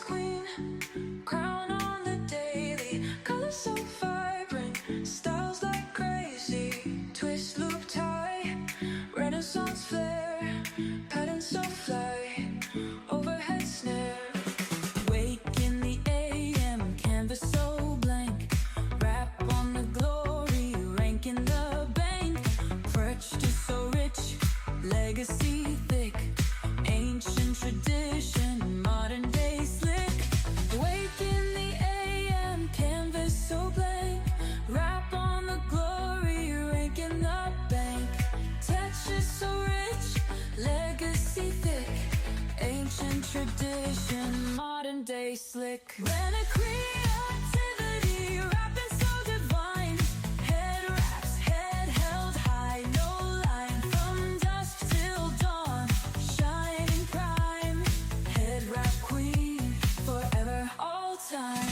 queen, crown on the daily, colors so vibrant, styles like crazy, twist, loop, tie, Renaissance flair, patterns so fly, overhead snare. Wake in the AM, canvas so blank, rap on the glory, rank in the bank, perched is so rich, legacy thick, ancient tradition, modern day slick. Wake in the AM, canvas so blank, rap on the glory, rank in the bank, texture so rich, legacy thick, ancient tradition, modern day slick. When a creativity, rapping so divine, head wraps, head held high, no line, from dusk till dawn, shining prime, head wrap queen, forever, all time.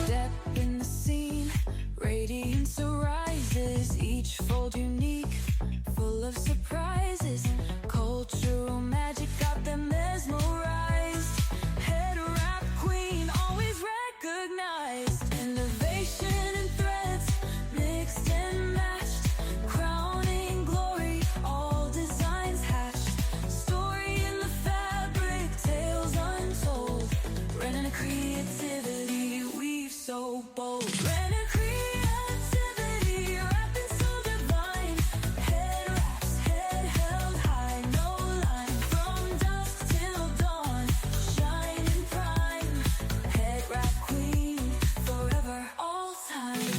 Step in the scene, radiance arises, each fold unique, full of surprises, cultural magic got them mesmerized, head wrap queen, always recognized, innovation and threads, mixed and matched, crowning glory, all designs hatched, story in the fabric, tales untold, running a creativity, weave so bold. When a creativity, rapping so divine, head wraps, head held high, no line, from dusk till dawn, shining prime, head wrap queen, forever, all time.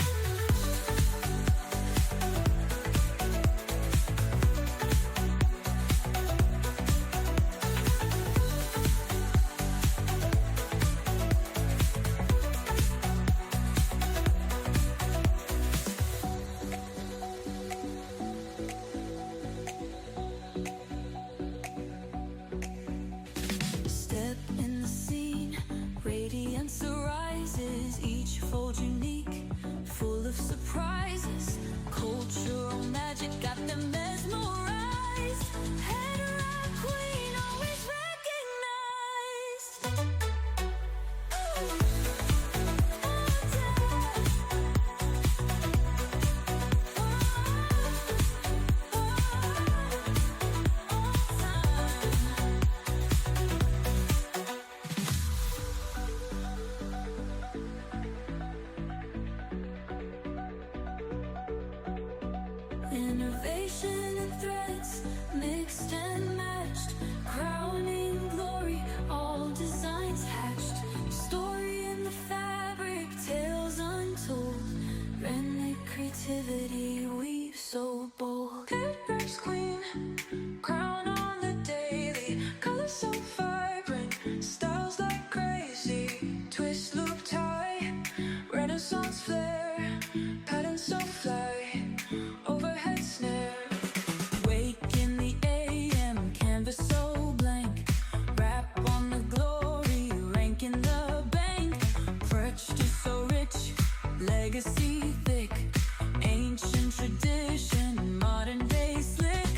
Step in the scene, radiance arises, each fold unique, full of surprises, cultural magic got them mesmerized, head wrap queen, always recognized. Innovation and threads, mixed and matched, crowning glory, all designs hatched, story in the fabric, tales untold, rhythmic creativity, weave so bold. Turban's queen, crown on the daily, colors so vibrant, styles like crazy, twist, loop, tie, Renaissance flair, patterns so fly, overhead snare. Wake in the AM, canvas so blank, rap on the glory, rank in the bank, perched is so rich, legacy thick, ancient tradition, modern day slick.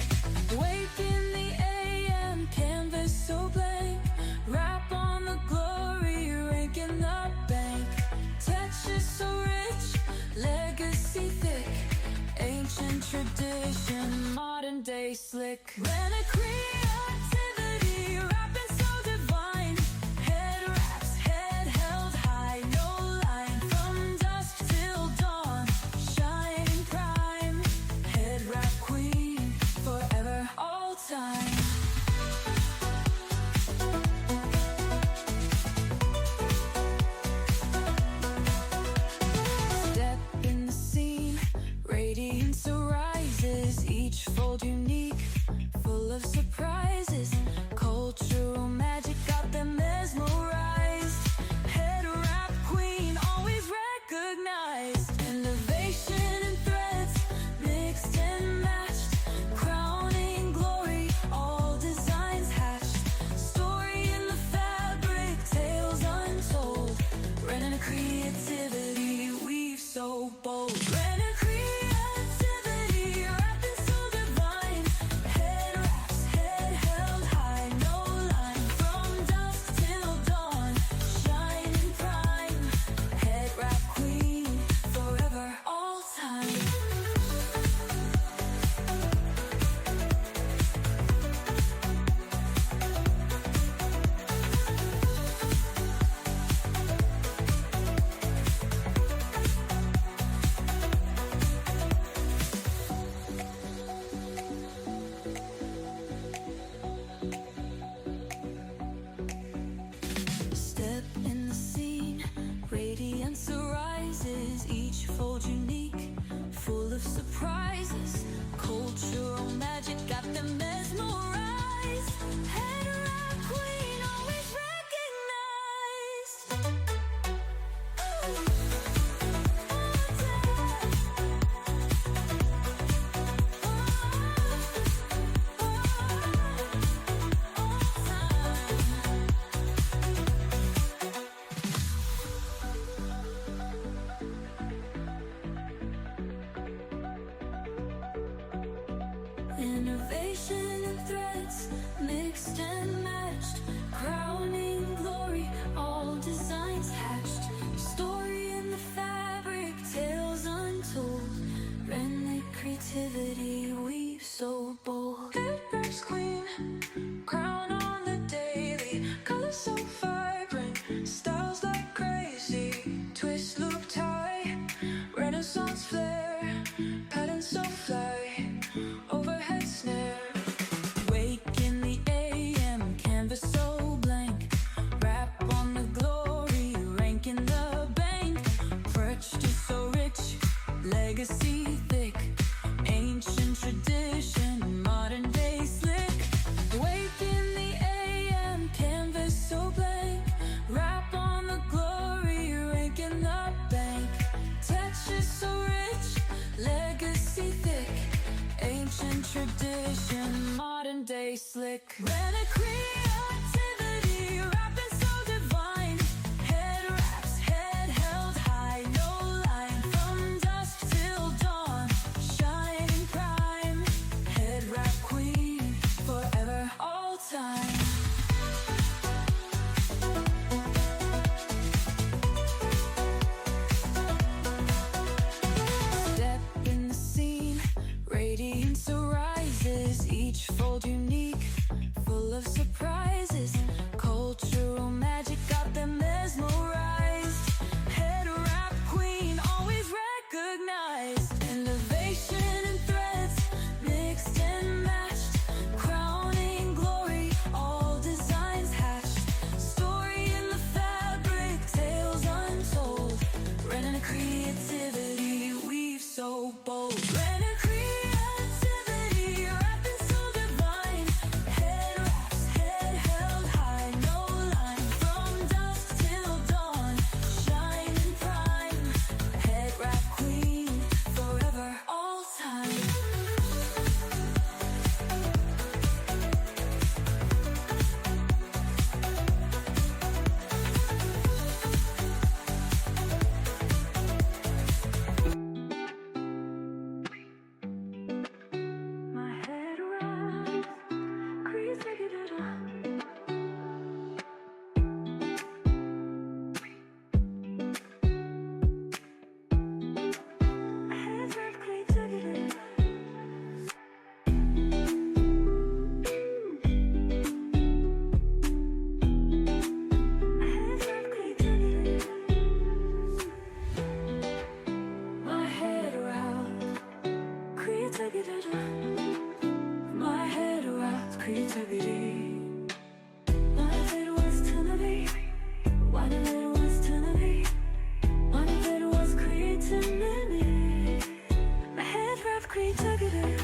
Wake in the AM, canvas so blank, rap on the glory, rank in the bank, texture so rich, legacy thick, ancient tradition, modern day slick. When a creativity, rapping so divine, head wraps, head held high, no line, from dusk till dawn, shining prime, head wrap queen, forever, all time. Step in the scene, radiance arises, each fold unique, full of surprise. Innovation and threads, mixed and matched, crowning glory, all designs hatched. Story in the fabric, tales untold. Rhythmic creativity weaves so bold. Headback's queen, crown on the daily, colors so vibrant, styles like crazy. Twist, loop, tie, Renaissance flair, patterns so fly, overhead snare. Wake in the AM, canvas so blank, wrap on the glory, rank in the bank. Perched is so rich, legacy thick, ancient tradition, modern day slick. Wake in the AM, canvas so blank, wrap on the glory, rank in the bank. Texture so rich, legacy thick, ancient tradition, modern day slick. Rena creativity, rapping so divine. Head wraps, head held high, no line. From dusk till dawn, shining prime. Head wrap queen, forever, all time. Step in the scene, radiance arises, each fold unique, full of surprises. Cultural magic got them mesmerized. Head wrap queen, always recognized. Innovation and threads, mixed and matched, crowning glory, all designs hatched. Story in the fabric, tales untold. Rena creativity weaves so bold. Rena creativity, rapping so divine. Head wraps, head held high, no line. From dusk till dawn, shining prime. Head wrap queen, forever, all time. My head wraps, creativity. Head wrap creativity. Head wrap creativity. My head wrap creativity. My head wrap creativity. What if it was to be? What if it was to be? What if it was creativity? My head wrap creativity.